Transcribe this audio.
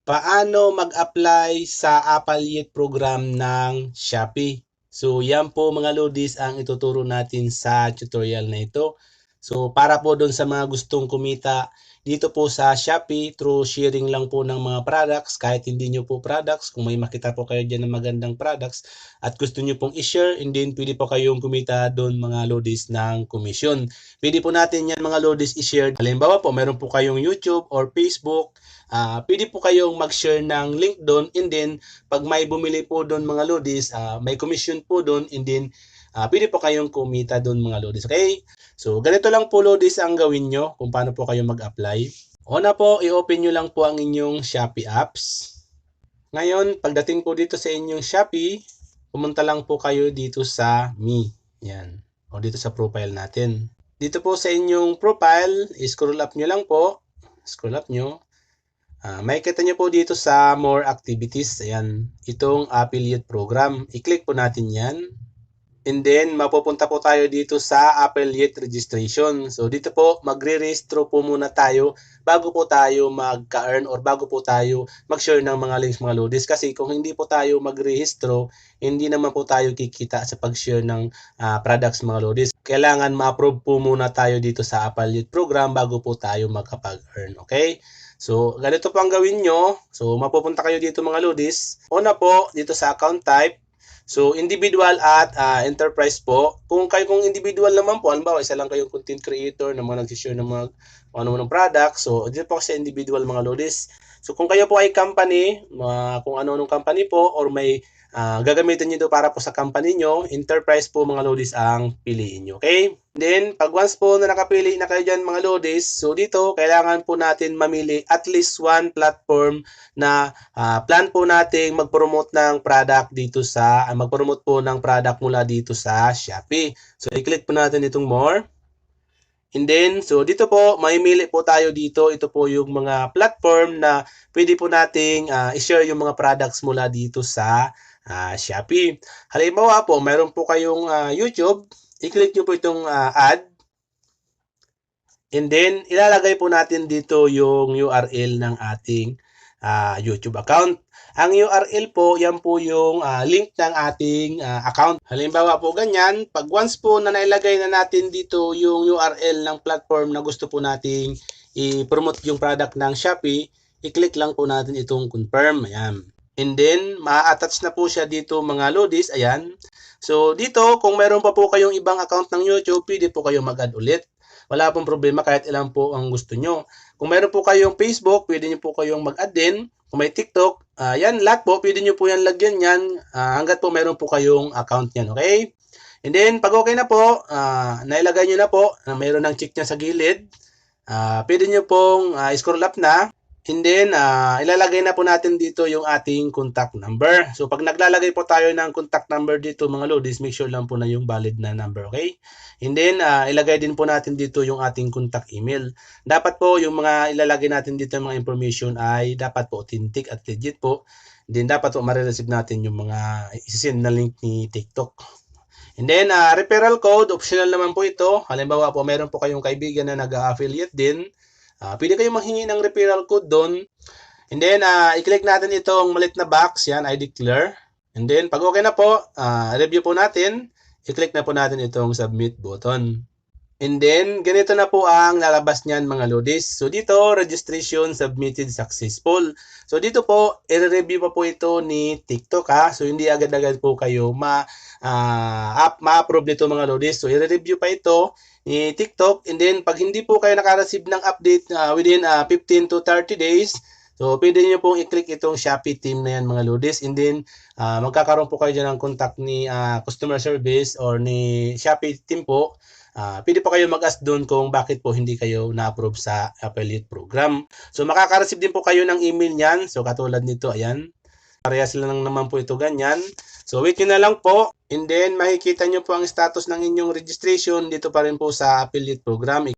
Paano mag-apply sa affiliate program ng Shopee? So, yan po mga lodis ang ituturo natin sa tutorial na ito. So, para po doon sa mga gustong kumita dito po sa Shopee through sharing lang po ng mga products, kahit hindi nyo po products, kung may makita po kayo dyan ng magandang products at gusto nyo pong i-share, and then pwede po kayong kumita doon mga lodis ng commission. Pwede po natin yan mga lodis i-share. Halimbawa po, meron po kayong YouTube or Facebook. Pwede po kayong mag-share ng link doon, and then pag may bumili po doon mga lodis, may commission po doon, and then pwede po kayong kumita doon mga lodis. Okay? So ganito lang po lodis ang gawin nyo kung paano po kayo mag-apply. Una po, i-open nyo lang po ang inyong Shopee apps. Ngayon, pagdating po dito sa inyong Shopee, pumunta lang po kayo dito sa Me. Yan. O dito sa profile natin. Dito po sa inyong profile, scroll up nyo lang po. Scroll up nyo. Makikita nyo po dito sa more activities, ayan, itong affiliate program. I-click po natin yan. And then, mapupunta po tayo dito sa affiliate registration. So, dito po, magre-registro po muna tayo bago po tayo magka-earn or bago po tayo mag-share ng mga links mga lodis. Kasi kung hindi po tayo mag-rehistro, hindi naman po tayo kikita sa pag-share ng products mga lodis. Kailangan ma-approve po muna tayo dito sa affiliate program bago po tayo magkapag-earn. Okay? So, ganito po ang gawin nyo. So, mapupunta kayo dito mga lodis. Una po, dito sa account type. So, individual at enterprise po. Kung individual naman po, halimbawa, isa lang kayong content creator na mga nagsishare ng mga ano-anong product. So, dito po kasi individual mga lodis. So, kung kayo po ay company, kung ano-anong company po, or may gagamitin nyo para po sa company nyo, enterprise po mga lodis ang piliin nyo. Okay? Then, pag once po na nakapili na kayo dyan mga lodis, so dito, kailangan po natin mamili at least one platform na plan po nating mag-promote ng product dito sa, mag-promote po ng product mula dito sa Shopee. So, i-click po natin itong more. And then, so dito po, mamimili po tayo dito. Ito po yung mga platform na pwede po nating i-share yung mga products mula dito sa Shopee. Halimbawa po, mayroon po kayong YouTube. I-click nyo po itong add. And then, ilalagay po natin dito yung URL ng ating YouTube account. Ang URL po, yan po yung link ng ating account. Halimbawa po ganyan, pag once po na nailagay na natin dito yung URL ng platform na gusto po nating i-promote yung product ng Shopee, i-click lang po natin itong confirm. Ayan. And then, ma-attach na po siya dito mga lodis. Ayan. So, dito, kung meron pa po kayong ibang account ng YouTube, pwede po kayo mag-add ulit. Wala pong problema kahit ilan po ang gusto nyo. Kung meron po kayong Facebook, pwede nyo po kayong mag-add din. Kung may TikTok, yan, lahat po, pwede nyo po yan lagyan yan hanggat po meron po kayong account yan, okay? And then, pag okay na po, nailagay nyo na po, mayroon ng check niya sa gilid, pwede nyo pong scroll up na. And then, ilalagay na po natin dito yung ating contact number. So, pag naglalagay po tayo ng contact number dito mga lodis, make sure lang po na yung valid na number, okay? And then, ilagay din po natin dito yung ating contact email. Dapat po yung mga ilalagay natin dito yung mga information ay dapat po authentic at legit po. And then, dapat po marireceive natin yung mga isisend na link ni TikTok. And then, referral code, optional naman po ito. Halimbawa po, meron po kayong kaibigan na nag-affiliate din. Pwede kayong manghingi ng referral code doon. And then, i-click natin itong malit na box. Yan, I declare. And then, pag okay na po, review po natin. I-click na po natin itong submit button. And then, ganito na po ang lalabas niyan mga lodis. So, dito, registration submitted successful. So, dito po, i-review pa po ito ni TikTok ha. So, hindi agad-agad po kayo ma-approve nito mga lodis. So, i-review pa ito ni TikTok. And then, pag hindi po kayo naka-receive ng update within 15 to 30 days, so, pwede nyo pong i-click itong Shopee team na yan mga lodis. And then, magkakaroon po kayo dyan ng contact ni customer service or ni Shopee team po. Pwede po kayo mag-ask doon kung bakit po hindi kayo na-approve sa affiliate program. So, makaka-receive din po kayo ng email niyan. So, katulad nito, ayan. Parehas lang naman po ito ganyan. So, wait nyo na lang po. And then, makikita nyo po ang status ng inyong registration dito pa rin po sa affiliate program.